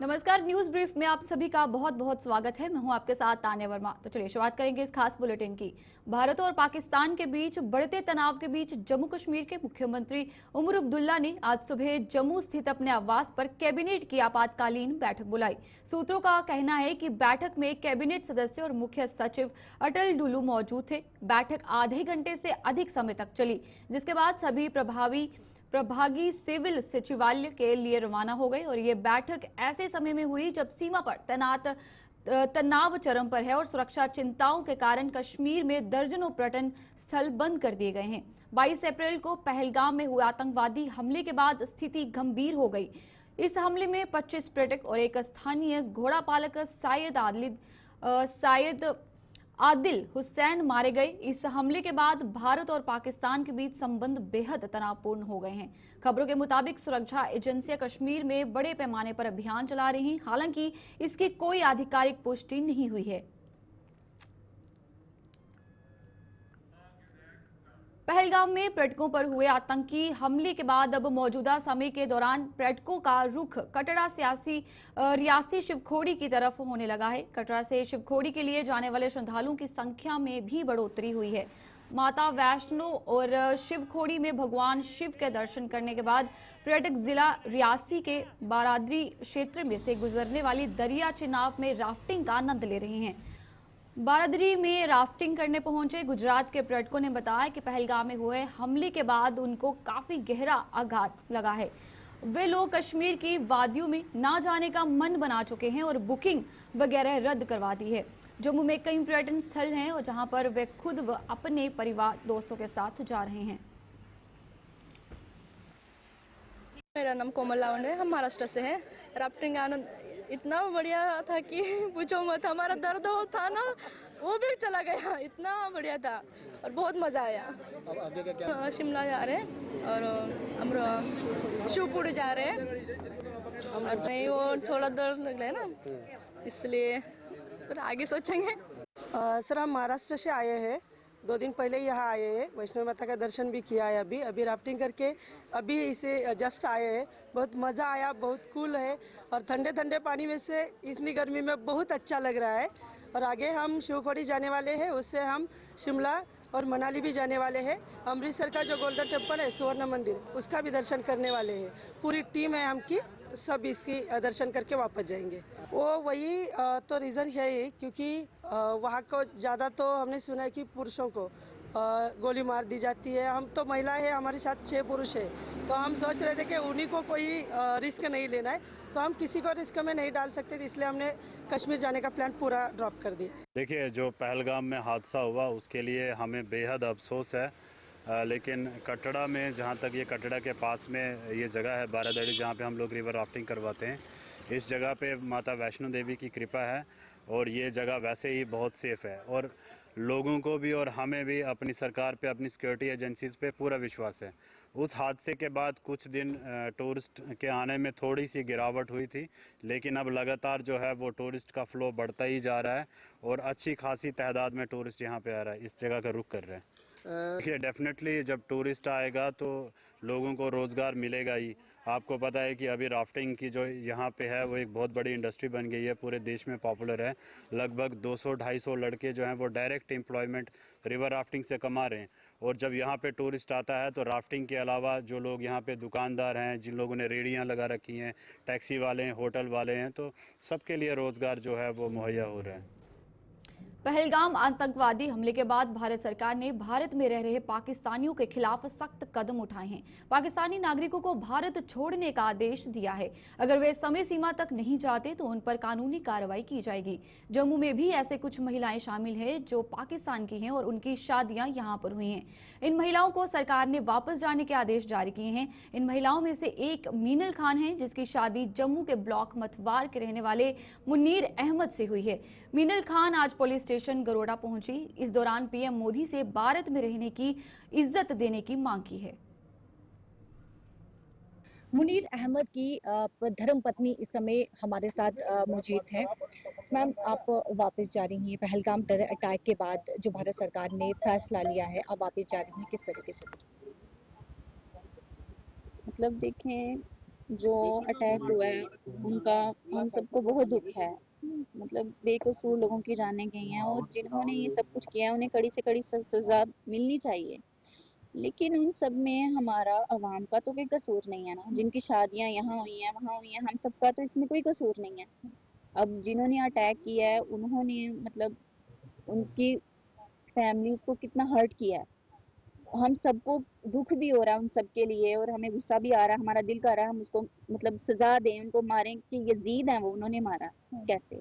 नमस्कार, news brief में आप सभी का बहुत बहुत स्वागत है। मैं हूं आपके साथ तान्या वर्मा। तो चलिए शुरुआत करेंगे इस खास बुलेटिन की। भारत और पाकिस्तान के बीच बढ़ते तनाव के बीच जम्मू कश्मीर के मुख्यमंत्री उमर अब्दुल्ला ने आज सुबह जम्मू स्थित अपने आवास पर कैबिनेट की आपातकालीन बैठक बुलाई। सूत्रों का कहना है कि बैठक में कैबिनेट सदस्य और मुख्य सचिव अटल डुल्लू मौजूद थे। बैठक आधे घंटे से अधिक समय तक चली, जिसके बाद सभी प्रभागी सिविल सचिवालय के लिए रवाना हो गए। और ये बैठक ऐसे समय में हुई जब सीमा पर तनाव चरम पर है और सुरक्षा चिंताओं के कारण कश्मीर में दर्जनों पर्यटन स्थल बंद कर दिए गए हैं। 22 अप्रैल को पहलगाम में हुए आतंकवादी हमले के बाद स्थिति गंभीर हो गई। इस हमले में 25 पर्यटक और एक स्थानीय घोड़ा पालक सायद आदिल हुसैन मारे गए। इस हमले के बाद भारत और पाकिस्तान के बीच संबंध बेहद तनावपूर्ण हो गए हैं। खबरों के मुताबिक सुरक्षा एजेंसियां कश्मीर में बड़े पैमाने पर अभियान चला रही हैं, हालांकि इसकी कोई आधिकारिक पुष्टि नहीं हुई है। पहलगाम में पर्यटकों पर हुए आतंकी हमले के बाद अब मौजूदा समय के दौरान पर्यटकों का रुख कटरा रियासी शिवखोड़ी की तरफ होने लगा है। कटरा से शिवखोड़ी के लिए जाने वाले श्रद्धालुओं की संख्या में भी बढ़ोतरी हुई है। माता वैष्णो और शिवखोड़ी में भगवान शिव के दर्शन करने के बाद पर्यटक जिला रियासी के बारादरी क्षेत्र में से गुजरने वाली दरिया चिनाब में राफ्टिंग का आनंद ले रहे हैं। बारादरी में राफ्टिंग करने पहुंचे गुजरात के पर्यटकों ने बताया कि पहलगाम में हुए हमले के बाद उनको काफी गहरा आघात लगा है। वे लोग कश्मीर की वादियों में ना जाने का मन बना चुके हैं और बुकिंग वगैरह रद्द करवा दी है। जम्मू में कई पर्यटन स्थल हैं और जहां पर वे खुद व अपने परिवार दोस्तों के साथ जा रहे हैं। मेरा नाम कोमल लावंड है, हम महाराष्ट्र से हैं। राफ्टिंग आनंद इतना बढ़िया था कि पूछो मत। हमारा दर्द हो था ना, वो भी चला गया। इतना बढ़िया था और बहुत मजा आया। अब आगे का क्या? शिमला जा रहे हैं और हम शिवपुरी जा रहे हैं। और नहीं, वो थोड़ा दर्द लग रहा है ना, इसलिए फिर आगे सोचेंगे। सर, हम महाराष्ट्र से आए हैं। 2 दिन पहले यहाँ आए हैं, वैष्णो माता का दर्शन भी किया है। अभी राफ्टिंग करके अभी इसे जस्ट आए हैं। बहुत मज़ा आया, बहुत कूल है और ठंडे ठंडे पानी में से इतनी गर्मी में बहुत अच्छा लग रहा है। और आगे हम शिवखोड़ी जाने वाले हैं, उससे हम शिमला और मनाली भी जाने वाले हैं। अमृतसर का जो गोल्डन टेम्पल है, स्वर्ण मंदिर, उसका भी दर्शन करने वाले हैं। पूरी टीम है हमकी, सब इसकी दर्शन करके वापस जाएंगे। वो वही तो रीज़न है ही, क्योंकि वहाँ को ज़्यादा तो हमने सुना है कि पुरुषों को गोली मार दी जाती है। हम तो महिला है, हमारे साथ 6 पुरुष है, तो हम सोच रहे थे कि उन्हीं को कोई रिस्क नहीं लेना है, तो हम किसी को रिस्क में नहीं डाल सकते, इसलिए हमने कश्मीर जाने का प्लान पूरा ड्रॉप कर दिया। देखिए, जो पहलगाम में हादसा हुआ उसके लिए हमें बेहद अफसोस है। लेकिन कटरा में, जहाँ तक ये कटरा के पास में ये जगह है बारादड़ी, जहाँ पे हम लोग रिवर राफ्टिंग करवाते हैं, इस जगह पे माता वैष्णो देवी की कृपा है और ये जगह वैसे ही बहुत सेफ़ है। और लोगों को भी और हमें भी अपनी सरकार पे, अपनी सिक्योरिटी एजेंसीज़ पे पूरा विश्वास है। उस हादसे के बाद कुछ दिन टूरिस्ट के आने में थोड़ी सी गिरावट हुई थी, लेकिन अब लगातार जो है वो टूरिस्ट का फ़्लो बढ़ता ही जा रहा है और अच्छी खासी तादाद में टूरिस्ट यहाँ पे आ रहा है, इस जगह का रुख कर रहे हैं। देखिए, डेफिनेटली जब टूरिस्ट आएगा तो लोगों को रोज़गार मिलेगा ही। आपको पता है कि अभी राफ्टिंग की जो यहाँ पे है वो एक बहुत बड़ी इंडस्ट्री बन गई है, पूरे देश में पॉपुलर है। लगभग 200-250 लड़के जो हैं वो डायरेक्ट एम्प्लॉयमेंट रिवर राफ्टिंग से कमा रहे हैं। और जब यहाँ पे टूरिस्ट आता है तो राफ्टिंग के अलावा जो लोग यहाँ पे दुकानदार हैं, जिन लोगों ने रेहड़ियाँ लगा रखी हैं, टैक्सी वाले हैं, होटल वाले हैं, तो सबके लिए रोज़गार जो है वो मुहैया हो रहा है। पहलगाम आतंकवादी हमले के बाद भारत सरकार ने भारत में रह रहे पाकिस्तानियों के खिलाफ सख्त कदम उठाए हैं। पाकिस्तानी नागरिकों को भारत छोड़ने का आदेश दिया है। अगर वे समय सीमा तक नहीं जाते तो उन पर कानूनी कार्रवाई की जाएगी। जम्मू में भी ऐसे कुछ महिलाएं शामिल हैं जो पाकिस्तान की हैं और उनकी शादियां यहां पर हुई हैं। इन महिलाओं को सरकार ने वापस जाने के आदेश जारी किए हैं। इन महिलाओं में से एक मीनल खान है, जिसकी शादी जम्मू के ब्लॉक मतवार के रहने वाले मुनीर अहमद से हुई है। मीनल खान आज पुलिस स्टेशन गरोड़ा पहुंची। इस दौरान पीएम मोदी से भारत में रहने की इज्जत देने की मांग की है। मुनीर अहमद की धर्मपत्नी इस समय हमारे साथ मौजूद हैं। मैम, आप वापस जा रही हैं पहलगाम टेरर अटैक के बाद जो भारत सरकार ने फैसला लिया है, अब वापस जा रही हैं, किस तरीके से? मतलब देखें, जो अटैक हुआ है उनका हम सबको बहुत दुख है। मतलब बेकसूर लोगों की जानें गई हैं और जिन्होंने ये सब कुछ किया है उन्हें कड़ी से कड़ी सजा मिलनी चाहिए। लेकिन उन सब में हमारा अवाम का तो कोई कसूर नहीं है ना, जिनकी शादियां यहाँ हुई हैं वहाँ हुई हैं, हम सबका तो इसमें कोई कसूर नहीं है। अब जिन्होंने अटैक किया है उन्होंने मतलब उनकी फैमिलीज को कितना हर्ट किया है। हम सबको दुख भी हो रहा है उन सब के लिए और हमें गुस्सा भी आ रहा है, हमारा दिल कर रहा है हम उसको मतलब सजा दें, उनको मारें कि यजीद है वो, उन्होंने मारा कैसे।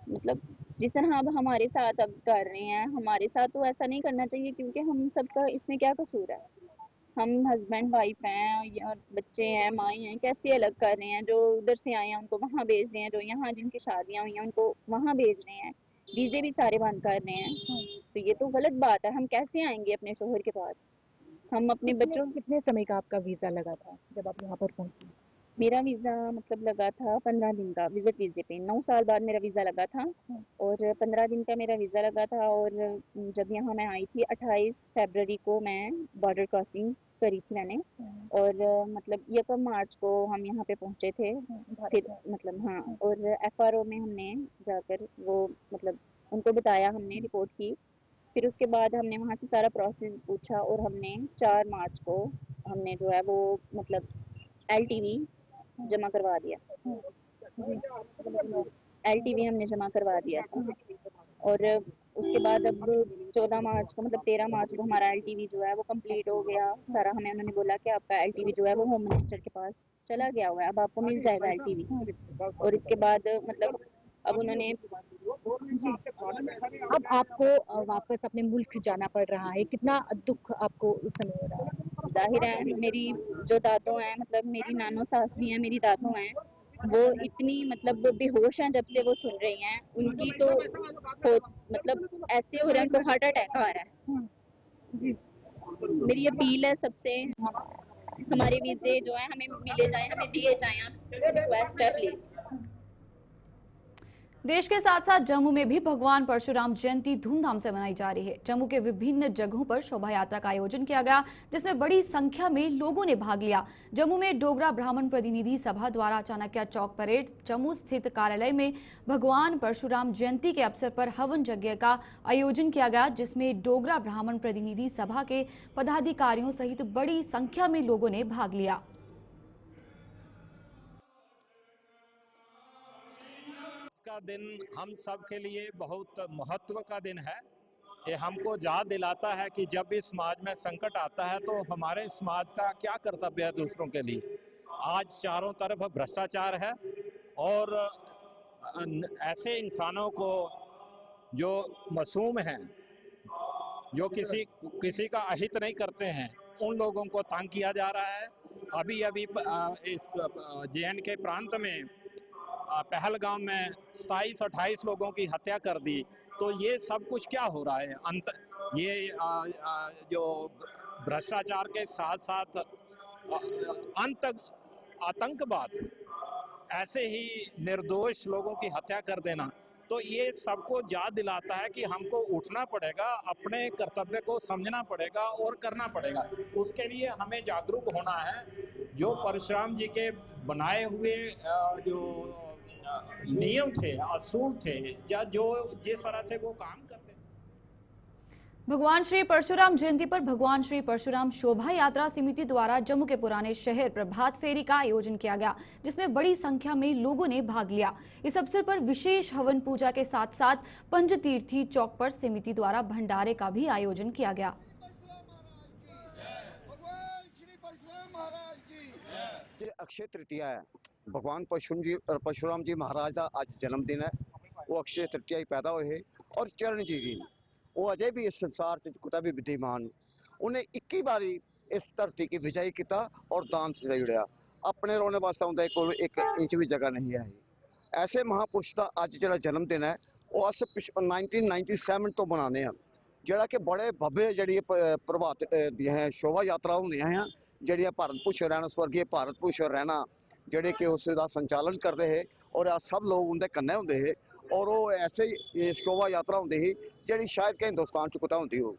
मतलब जिस तरह अब हमारे साथ अब कर रहे हैं हमारे साथ तो ऐसा नहीं करना चाहिए, क्योंकि हम सबका इसमें क्या कसूर है। हम हस्बैंड वाइफ हैं या बच्चे हैं माएँ हैं, कैसे अलग कर रहे हैं। जो उधर से आए हैं उनको वहाँ भेज रहे हैं, जो यहाँ जिनकी शादियाँ हुई हैं उनको वहाँ भेज रहे हैं, वीज़े भी सारे बंद कर रहे हैं। तो ये तो गलत बात है, हम कैसे आएंगे अपने शोहर के पास। हम अपने कितने बच्चों कितने समय का आपका वीजा लगा था जब आप यहाँ पर पहुंची? मेरा वीज़ा मतलब लगा था 15 दिन का विजिट वीज़े पे। 9 साल बाद मेरा वीज़ा लगा था और 15 दिन का मेरा वीज़ा लगा था। और जब यहाँ मैं आई थी 28 फरवरी को मैं बॉर्डर क्रॉसिंग करी थी मैंने। और मतलब 1 मार्च को हम यहाँ पे पहुँचे थे। फिर मतलब हाँ, और एफआरओ में हमने जाकर वो मतलब उनको बताया, हमने रिपोर्ट की। फिर उसके बाद हमने वहाँ से सारा प्रोसेस पूछा और हमने 4 मार्च को हमने जो है वो मतलब एलटीवी जमा करवा दिया। एलटीवी हमने जमा करवा दिया था। और उसके बाद अब 14 मार्च को मतलब 13 मार्च को हमारा एलटीवी जो है वो कंप्लीट हो गया सारा। हमें उन्होंने बोला कि आपका एलटीवी जो है वो होम मिनिस्टर के पास चला गया हुआ है, अब आपको मिल जाएगा एलटीवी। और इसके बाद मतलब अब उन्होंने जी। अब आपको वापस अपने मुल्क जाना पड़ रहा है, कितना दुख आपको उस समय हो रहा है? ज़ाहिर है मेरी जो दादो हैं मतलब मेरी नानो सास भी हैं, मेरी दादो हैं, वो इतनी मतलब बेहोश हैं जब से वो सुन रही हैं। उनकी तो मतलब ऐसे हो रहा है उनको हार्ट अटैक आ रहा है। जी। मेरी अपील है सबसे, हमारे वीज़े जो है हमें मिले जाएं, हमें दिए जाएं, आप रिक्वेस्ट है प्लीज़। देश के साथ साथ जम्मू में भी भगवान परशुराम जयंती धूमधाम से मनाई जा रही है। जम्मू के विभिन्न जगहों पर शोभा यात्रा का आयोजन किया गया, जिसमें बड़ी संख्या में लोगों ने भाग लिया। जम्मू में डोगरा ब्राह्मण प्रतिनिधि सभा द्वारा चाणक्य चौक परेड जम्मू स्थित कार्यालय में भगवान परशुराम जयंती के अवसर पर हवन यज्ञ का आयोजन किया गया, जिसमें डोगरा ब्राह्मण प्रतिनिधि सभा के पदाधिकारियों सहित बड़ी संख्या में लोगों ने भाग लिया। का दिन हम सब के लिए बहुत महत्व का दिन है। ये हमको याद दिलाता है कि जब भी समाज में संकट आता है तो हमारे समाज का क्या कर्तव्य है दूसरों के लिए। आज चारों तरफ भ्रष्टाचार है और ऐसे इंसानों को जो मासूम हैं, जो किसी किसी का अहित नहीं करते हैं, उन लोगों को तंग किया जा रहा है। अभी अभी इस जे.एंड.के प्रांत में पहलगाम में 27-28 लोगों की हत्या कर दी। तो ये सब कुछ क्या हो रहा है? ये जो भ्रष्टाचार के साथ साथ आतंकवाद, ऐसे ही निर्दोष लोगों की हत्या कर देना, तो ये सबको याद दिलाता है कि हमको उठना पड़ेगा, अपने कर्तव्य को समझना पड़ेगा और करना पड़ेगा। उसके लिए हमें जागरूक होना है। जो परशुराम जी के बनाए हुए जो नियम थे, असूल थे, या जो जिस तरह से वो काम करते थे। भगवान श्री परशुराम जयंती पर भगवान श्री परशुराम शोभा यात्रा समिति द्वारा जम्मू के पुराने शहर प्रभात फेरी का आयोजन किया गया, जिसमें बड़ी संख्या में लोगों ने भाग लिया। इस अवसर पर विशेष हवन पूजा के साथ साथ पंचतीर्थी चौक पर समिति द्वारा भंडारे का भी आयोजन किया गया। अक्षय तृतीया है, भगवान परशुराम जी महाराज का आज जन्मदिन है। वो अक्षय तृतीया ही पैदा हुए और चरण जी वो अजय भी इस संसार से कुता भी विद्यमान। उन्हें 21 बारी इस धरती की विजय किया और दान से जुड़िया। अपने रोने वास्ते उनके कोल एक इंच भी जगह नहीं है। ऐसे महापुरुष का आज जो जन्मदिन है वो अस 1997 तो मनाने हैं, जोड़ा कि बड़े भव्य जी प्रभात है शोभा यात्रा होंदियां हैं, जड़ियाँ भारत भूषण रैना स्वर्गीय भारत भूषण रैना जोड़े कि उसका संचालन करते हैं और सब लोग उनके कन्ने होंगे है। और वो ऐसे ही शोभा यात्रा होंगी ही जी शायद कि हिंदुस्तान च कुता होंगी हो।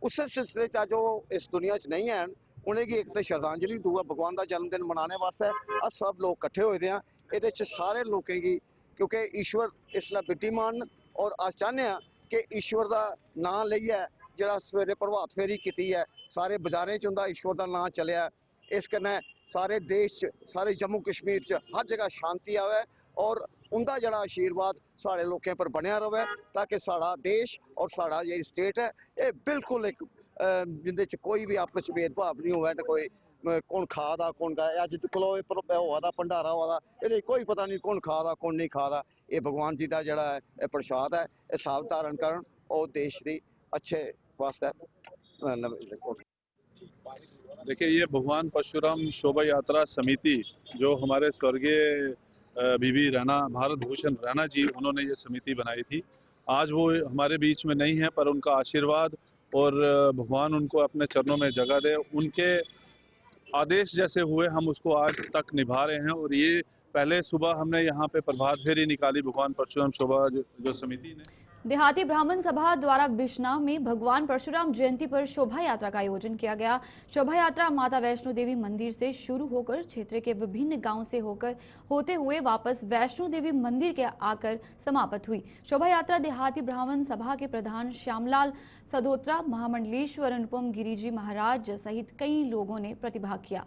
उस सिलसिले जो इस दुनिया च नहीं है उनेंगी एक तो श्रद्धांजलि दूआ भगवान का जन्मदिन मनाने वास्ते अस सब लोग कट्ठे होए दे ये सारे लोगों की, क्योंकि ईश्वर इसलिए विद्यमान और अस चाहते हैं कि ईश्वर का नाम लइए जरा सवेरे प्रभात फेरी की है सारे बाजारें च उनका ईश्वर का नाम चलिया, इस कन्नै सारे देश च सारे जम्मू कश्मीर च हर जगह शांति आवे और उनका जड़ा आशीर्वाद साढ़े लोगों पर बनया रहे, ताकि साड़ा देश और साड़ा जी स्टेट है ये बिल्कुल एक जिंदे च कोई भी आपस भेदभाव नहीं हुआ, कोई कौन खा दा कौन का अज दिक्खो हुआ दा भंडारा हुआ दा ये कोई पता नहीं कौन खा दा कौन नहीं खा दा, ये भगवान जी का जड़ा है प्रसाद है, ये साफ धारण करन और देश की अच्छे वास्ते। देखिए ये भगवान परशुराम शोभा यात्रा समिति जो हमारे स्वर्गीय बीबी रैना भारत भूषण रैना जी उन्होंने ये समिति बनाई थी। आज वो हमारे बीच में नहीं है पर उनका आशीर्वाद और भगवान उनको अपने चरणों में जगह दे, उनके आदेश जैसे हुए हम उसको आज तक निभा रहे हैं। और ये पहले सुबह हमने यहाँ पे प्रभात फेरी निकाली भगवान परशुराम शोभा जो समिति ने। देहाती ब्राह्मण सभा द्वारा बिश्नाह में भगवान परशुराम जयंती पर शोभा यात्रा का आयोजन किया गया। शोभा यात्रा माता वैष्णो देवी मंदिर से शुरू होकर क्षेत्र के विभिन्न गांवों से होते हुए वापस वैष्णो देवी मंदिर के आकर समाप्त हुई। शोभा यात्रा देहाती ब्राह्मण सभा के प्रधान श्यामलाल सदोत्रा, महामंडलेश्वर अनुपम गिरिजी महाराज सहित कई लोगों ने प्रतिभाग किया।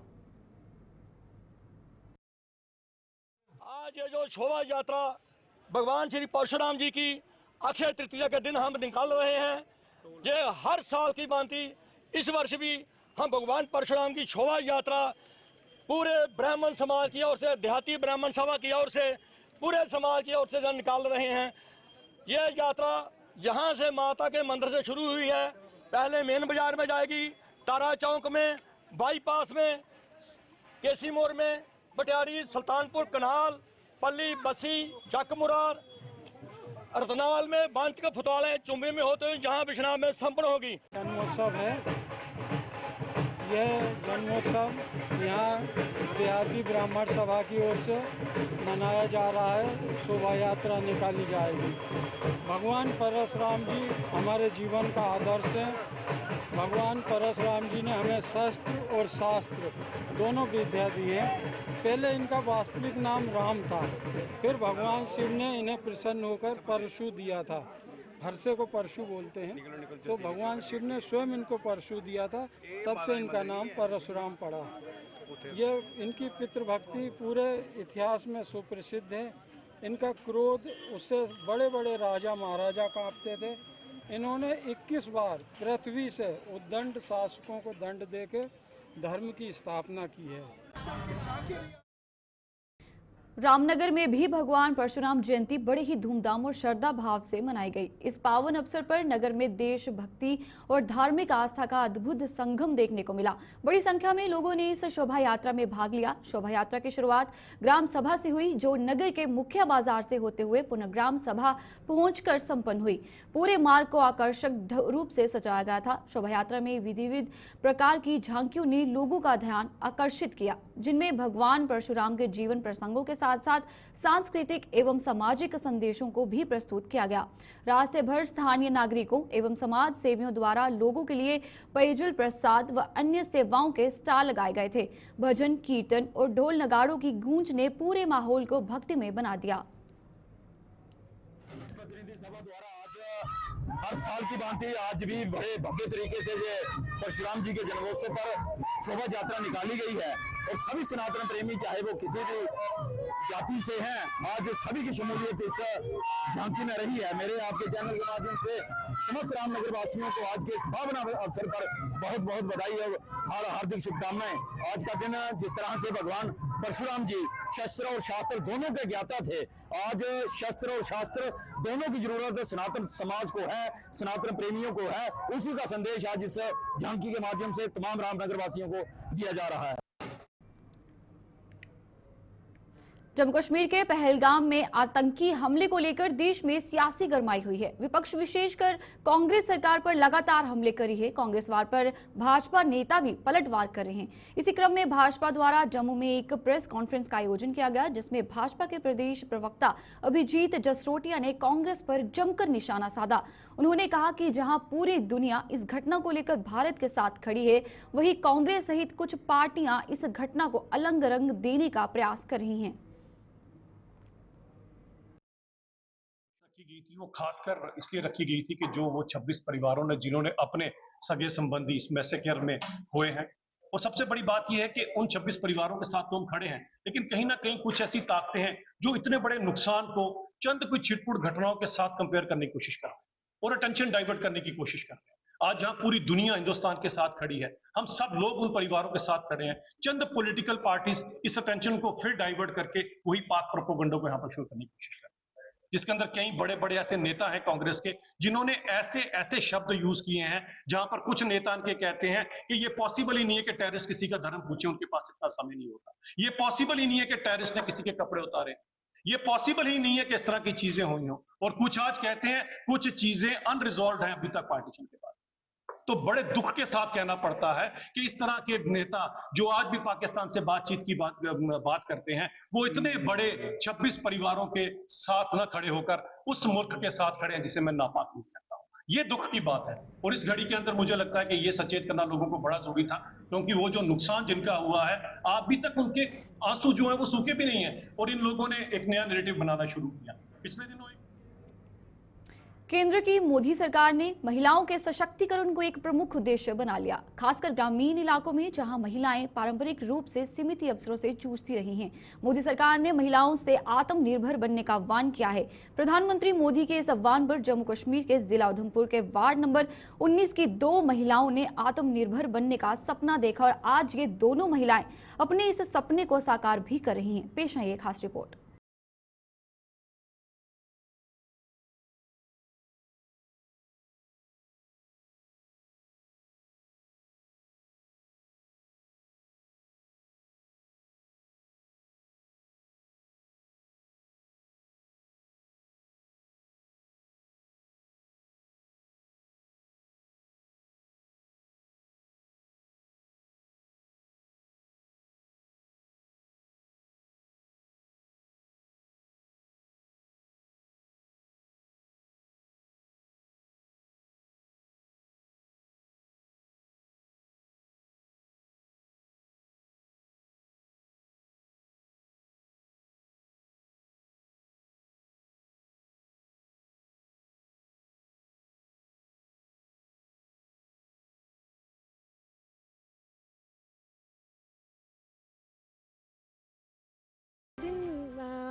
आज ये जो शोभा यात्रा भगवान श्री परशुराम जी की अक्षय तृतीया के दिन हम निकाल रहे हैं, ये हर साल की भांति इस वर्ष भी हम भगवान परशुराम की शोभा यात्रा पूरे ब्राह्मण समाज की ओर से, देहाती ब्राह्मण सभा की ओर से, पूरे समाज की ओर से निकाल रहे हैं। ये यात्रा यहाँ से माता के मंदिर से शुरू हुई है, पहले मेन बाजार में जाएगी, तारा चौक में, बाईपास में, केसी मोड़ में, पटियारी, सुल्तानपुर, कनाल, पल्ली, बसी, चकमुरार, रतनाल में, बांच के फुतवाले, चुम्बे में होते हुए जहाँ बिश्नाह में संपन्न होगी। जन्मोत्सव है, यह जन्मोत्सव यहाँ देहाती ब्राह्मण सभा की ओर से मनाया जा रहा है। शोभा यात्रा निकाली जाएगी। भगवान परशुराम जी हमारे जीवन का आदर्श है। भगवान परशुराम जी ने हमें शस्त्र और शास्त्र दोनों विद्या दी है। पहले इनका वास्तविक नाम राम था, फिर भगवान शिव ने इन्हें प्रसन्न होकर परशु दिया था। हर्षे को परशु बोलते हैं, तो भगवान शिव ने स्वयं इनको परशु दिया था, तब से इनका नाम परशुराम पड़ा। ये इनकी पितृभक्ति पूरे इतिहास में सुप्रसिद्ध है। इनका क्रोध, उससे बड़े बड़े राजा महाराजा कांपते थे। इन्होंने 21 बार पृथ्वी से उद्दंड शासकों को दंड देकर धर्म की स्थापना की है। रामनगर में भी भगवान परशुराम जयंती बड़े ही धूमधाम और श्रद्धा भाव से मनाई गई। इस पावन अवसर पर नगर में देशभक्ति और धार्मिक आस्था का अद्भुत संगम देखने को मिला। बड़ी संख्या में लोगों ने इस शोभा यात्रा में भाग लिया। शोभा यात्रा की शुरुआत ग्राम सभा से हुई, जो नगर के मुख्य बाजार से होते हुए पुनः ग्राम सभा पहुंचकर संपन्न हुई। पूरे मार्ग को आकर्षक रूप से सजाया गया था। शोभा यात्रा में विविध प्रकार की झांकियों ने लोगों का ध्यान आकर्षित किया, जिनमें भगवान परशुराम के जीवन प्रसंगों के साथ साथ सांस्कृतिक एवं सामाजिक संदेशों को भी प्रस्तुत किया गया। रास्ते भर स्थानीय नागरिकों एवं समाज सेवियों द्वारा लोगों के लिए पेयजल, प्रसाद व अन्य सेवाओं के स्टॉल लगाए गए थे। भजन, कीर्तन और ढोल नगाड़ों की गूंज ने पूरे माहौल को भक्तिमय बना दिया। हर साल की भांति आज भी बड़े भव्य तरीके से ये परशुराम जी के जन्मोत्सव पर शोभा यात्रा निकाली गई है और सभी सनातन प्रेमी, चाहे वो किसी भी जाति से हैं, आज सभी की शमूलियत इस झांकी में रही है। मेरे आपके चैनल के माध्यम से समस्त रामनगर वासियों को आज के इस पावन अवसर पर बहुत बहुत बधाई और हार्दिक शुभकामनाएं। आज का दिन जिस तरह से भगवान परशुराम जी शस्त्र और शास्त्र दोनों के ज्ञाता थे, आज शस्त्र और शास्त्र दोनों की जरूरत सनातन समाज को है, सनातन प्रेमियों को है। उसी का संदेश आज इस झांकी के माध्यम से तमाम रामनगर वासियों को दिया जा रहा है। जम्मू कश्मीर के पहलगाम में आतंकी हमले को लेकर देश में सियासी गरमाई हुई है। विपक्ष विशेषकर कांग्रेस सरकार पर लगातार हमले कर रही है। कांग्रेस वार पर भाजपा नेता भी पलटवार कर रहे हैं। इसी क्रम में भाजपा द्वारा जम्मू में एक प्रेस कॉन्फ्रेंस का आयोजन किया गया, जिसमें भाजपा के प्रदेश प्रवक्ता अभिजीत जसरोटिया ने कांग्रेस पर जमकर निशाना साधा। उन्होंने कहा कि जहां पूरी दुनिया इस घटना को लेकर भारत के साथ खड़ी है, वहीं कांग्रेस सहित कुछ पार्टियां इस घटना को अलग रंग देने का प्रयास कर रही हैं। गई थी वो खासकर इसलिए रखी गई थी कि जो वो 26 परिवारों ने जिन्होंने अपने सगे संबंधी इस मैसेकर में हुए हैं, और सबसे बड़ी बात यह है कि उन 26 परिवारों के साथ तो हम खड़े हैं, लेकिन कहीं ना कहीं कुछ ऐसी ताकतें हैं जो इतने बड़े नुकसान को चंद कुछ छिटपुट घटनाओं के साथ कंपेयर करने की कोशिश कर रहे हैं और अटेंशन डाइवर्ट करने की कोशिश कर रहे हैं। आज जहां पूरी दुनिया हिंदुस्तान के साथ खड़ी है, हम सब लोग उन परिवारों के साथ खड़े हैं। चंद पॉलिटिकल पार्टीज इस अटेंशन को फिर डाइवर्ट करके वही पाक प्रोपेगेंडा को यहाँ पर शुरू करने की कोशिश कर रहे हैं, जिसके अंदर कई बड़े बड़े ऐसे नेता हैं कांग्रेस के जिन्होंने ऐसे ऐसे शब्द यूज किए हैं जहां पर कुछ नेता के कहते हैं कि ये पॉसिबल ही नहीं है कि टेररिस्ट किसी का धर्म पूछे, उनके पास इतना समय नहीं होता। ये पॉसिबल ही नहीं है कि टेररिस्ट ने किसी के कपड़े उतारे, ये पॉसिबल ही नहीं है कि इस तरह की चीजें हुई हो। और कुछ आज कहते हैं कुछ चीजें अनरिजॉल्व हैं अभी तक पार्टीशन के बाद। तो बड़े दुख के साथ कहना पड़ता है कि इस तरह के नेता जो आज भी पाकिस्तान से बातचीत की बात करते हैं, वो इतने बड़े 26 परिवारों के साथ न खड़े होकर उस मुल्क के साथ खड़े हैं जिसे मैं नापाक नहीं कहता हूं। ये दुख की बात है और इस घड़ी के अंदर मुझे लगता है कि ये सचेत करना लोगों को बड़ा जरूरी था, क्योंकि वो जो नुकसान जिनका हुआ है अभी तक उनके आंसू जो है वो सूखे भी नहीं है और इन लोगों ने एक नया नैरेटिव बनाना शुरू किया। पिछले दिनों केंद्र की मोदी सरकार ने महिलाओं के सशक्तिकरण को एक प्रमुख उद्देश्य बना लिया, खासकर ग्रामीण इलाकों में जहां महिलाएं पारंपरिक रूप से सीमित अवसरों से जूझती रही हैं। मोदी सरकार ने महिलाओं से आत्मनिर्भर बनने का आह्वान किया है। प्रधानमंत्री मोदी के इस आह्वान पर जम्मू कश्मीर के जिला उधमपुर के वार्ड नंबर 19 की 2 महिलाओं ने आत्मनिर्भर बनने का सपना देखा और आज ये दोनों महिलाएं अपने इस सपने को साकार भी कर रही हैं। पेश है ये खास रिपोर्ट।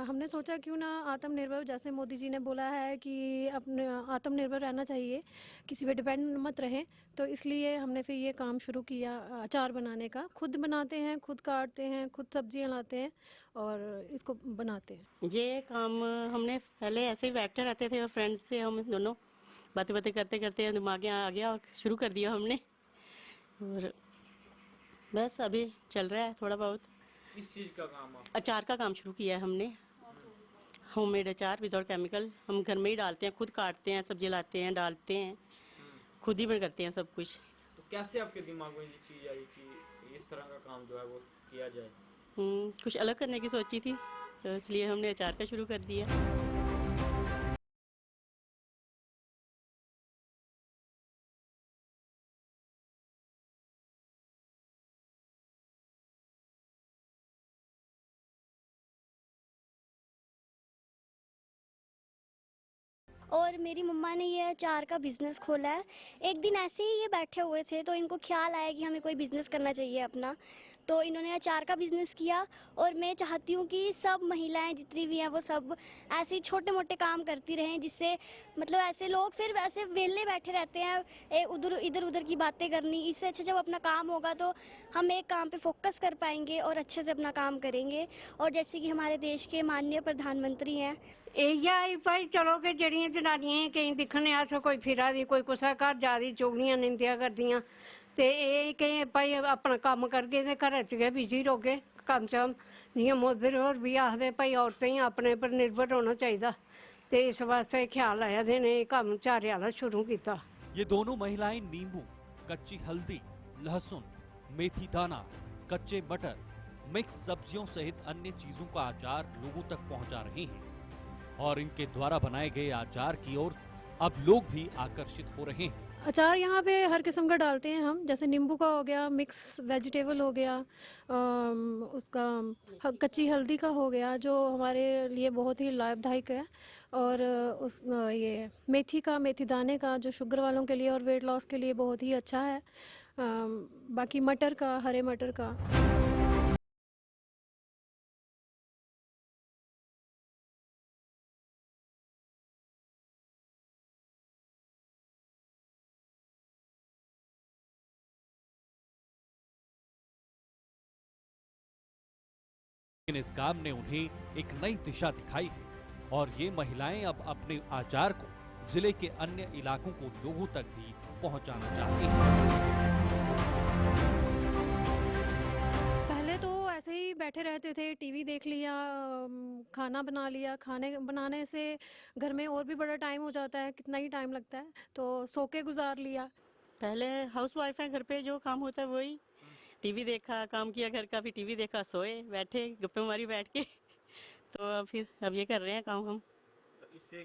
हमने सोचा क्यों ना आत्मनिर्भर, जैसे मोदी जी ने बोला है कि अपने आत्मनिर्भर रहना चाहिए, किसी पे डिपेंड मत रहें, तो इसलिए हमने फिर ये काम शुरू किया अचार बनाने का। खुद बनाते हैं, खुद काटते हैं, खुद सब्जियां लाते हैं और इसको बनाते हैं। ये काम हमने पहले ऐसे ही बैठते रहते थे और फ्रेंड्स से हम दोनों बातें करते करते दिमाग में आ गया और शुरू कर दिया हमने, और बस अभी चल रहा है थोड़ा बहुत। इस चीज़ का काम अचार का काम शुरू किया है हमने, होममेड अचार विदाउट केमिकल। हम घर में ही डालते हैं, खुद काटते हैं, सब्जी लाते हैं, डालते हैं, खुद ही बन करते हैं सब कुछ। तो कैसे आपके दिमाग में ये चीज़ आई कि इस तरह का काम जो है वो किया जाए? कुछ अलग करने की सोची थी, तो इसलिए हमने अचार का शुरू कर दिया। और मेरी मम्मा ने ये अचार का बिज़नेस खोला है। एक दिन ऐसे ही ये बैठे हुए थे तो इनको ख्याल आया कि हमें कोई बिज़नेस करना चाहिए अपना, तो इन्होंने अचार का बिज़नेस किया। और मैं चाहती हूँ कि सब महिलाएं जितनी भी हैं वो सब ऐसे ही छोटे मोटे काम करती रहें, जिससे मतलब ऐसे लोग फिर ऐसे वेले बैठे रहते हैं इधर उधर की बातें करनी। इससे अच्छा जब अपना काम होगा तो हम एक काम पे फोकस कर पाएंगे और अच्छे से अपना काम करेंगे। और जैसे कि हमारे देश के माननीय प्रधानमंत्री हैं, भाई चलो कि जड़ियाँ जनानियां कहीं दिखने अस कोई फिरा दी, कोई कुसा घर जा रही, चुगलियां निंदिया करदियां, ते ये भाई अपना काम करके ते घर च गै बिजी रौह्गे, कम से कम जियां मोदी होर भी आखदे भाई औरतें गी अपने पर निर्भर होना चाहिए, तो इस वास्ते ख्याल आया ते इन्हें कम्म चारे वाला शुरू किया। ये दोनों महिलाएं नींबू, कच्ची हल्दी, लहसुन, मेथी दाना, कच्चे मटर, मिक्स सब्जियों सहित अन्य चीजों का अचार लोगों तक पहुंचा रही हैं और इनके द्वारा बनाए गए अचार की ओर अब लोग भी आकर्षित हो रहे हैं। अचार यहाँ पे हर किस्म का डालते हैं हम, जैसे नींबू का हो गया, मिक्स वेजिटेबल हो गया, उसका कच्ची हल्दी का हो गया जो हमारे लिए बहुत ही लाभदायक है, और उस ये मेथी का, मेथी दाने का जो शुगर वालों के लिए और वेट लॉस के लिए बहुत ही अच्छा है, बाकी मटर का, हरे मटर का। लेकिन इस काम ने उन्हें एक नई दिशा दिखाई है और ये महिलाएं अब अपने आचार को जिले के अन्य इलाकों को लोगों तक भी पहुंचाना चाहती हैं। पहले तो ऐसे ही बैठे रहते थे, टीवी देख लिया, खाना बना लिया, खाने बनाने से घर में और भी बड़ा टाइम हो जाता है, कितना ही टाइम लगता है, तो सो के गुजार लिया। पहले हाउस वाइफ है, घर पे जो काम होता है वही, टीवी देखा, काम किया घर का, फिर टीवी देखा, सोए, बैठे गप्पे मारी बैठ के तो फिर अब ये कर रहे हैं काम हम। तो इससे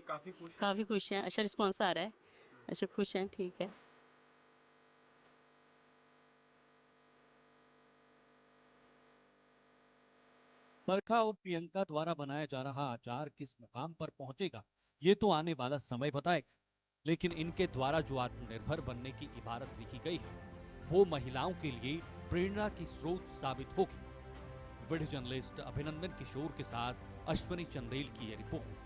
काफ़ी खुश हैं, अच्छा रिस्पॉन्स आ रहा है, अच्छा खुश हैं, ठीक है। बरखा और प्रियंका द्वारा बनाया जा रहा अचार किस मुकाम पर पहुंचेगा ये तो आने वाला समय बताएगा, लेकिन इनके द्वारा जो आत्मनिर्भर बनने की इबारत लिखी गई है वो महिलाओं के लिए प्रेरणा की स्रोत साबित होगी। वीडियो जर्नलिस्ट अभिनंदन किशोर के साथ अश्विनी चंदेल की ये रिपोर्ट।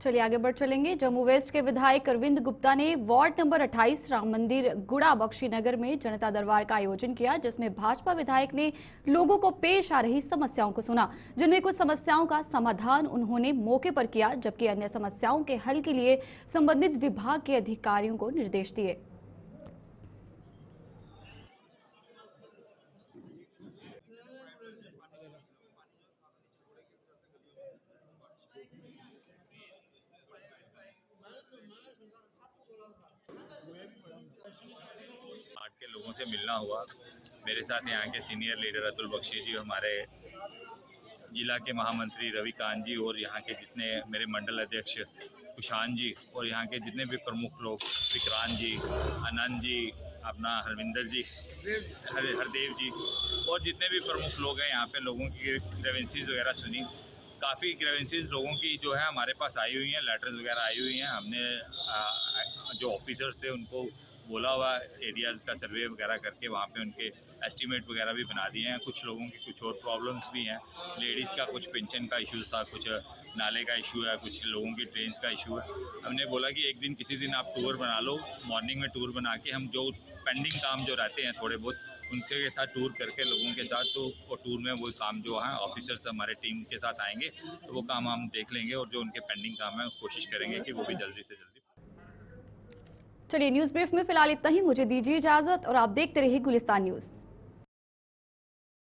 चलिए आगे बढ़ चलेंगे। जम्मू वेस्ट के विधायक अरविंद गुप्ता ने वार्ड नंबर 28 राम मंदिर गुड़ा बख्शीनगर में जनता दरबार का आयोजन किया, जिसमें भाजपा विधायक ने लोगों को पेश आ रही समस्याओं को सुना, जिनमें कुछ समस्याओं का समाधान उन्होंने मौके पर किया, जबकि अन्य समस्याओं के हल के लिए संबंधित विभाग के अधिकारियों को निर्देश दिए। आज के लोगों से मिलना हुआ। मेरे साथ यहाँ के सीनियर लीडर अतुल बख्शी जी, हमारे जिला के महामंत्री रविकांत जी और यहाँ के जितने मेरे मंडल अध्यक्ष कुशान जी और यहाँ के जितने भी प्रमुख लोग विक्रांत जी, आनंद जी, अपना हरविंदर जी, हरदेव जी और जितने भी प्रमुख लोग हैं यहाँ पे लोगों की ग्रीवेंसीज वगैरह सुनी। काफ़ी ग्रीवेंसीज लोगों की जो है हमारे पास आई हुई हैं, लेटर्स वगैरह आई हुई हैं। हमने जो ऑफिसर्स थे उनको बोला हुआ एरियाज़ का सर्वे वगैरह करके वहाँ पे उनके एस्टीमेट वगैरह भी बना दिए हैं। कुछ लोगों की कुछ और प्रॉब्लम्स भी हैं, लेडीज़ का कुछ पेंशन का इशू था, कुछ नाले का इशू है, कुछ लोगों की ट्रेन्स का इशू है। हमने बोला कि एक दिन किसी दिन आप टूर बना लो, मॉर्निंग में टूर बना के हम जो पेंडिंग काम जो रहते हैं थोड़े बहुत उनसे के साथ टूर करके लोगों के साथ, तो वो टूर में वो काम जो है ऑफिसर्स हमारे टीम के साथ आएंगे तो वो काम हम देख लेंगे और जो उनके पेंडिंग काम है कोशिश करेंगे कि वो भी जल्दी से जल्दी। चलिए न्यूज ब्रीफ में फिलहाल इतना ही, मुझे दीजिए इजाजत और आप देखते रहिए गुलिस्तान न्यूज।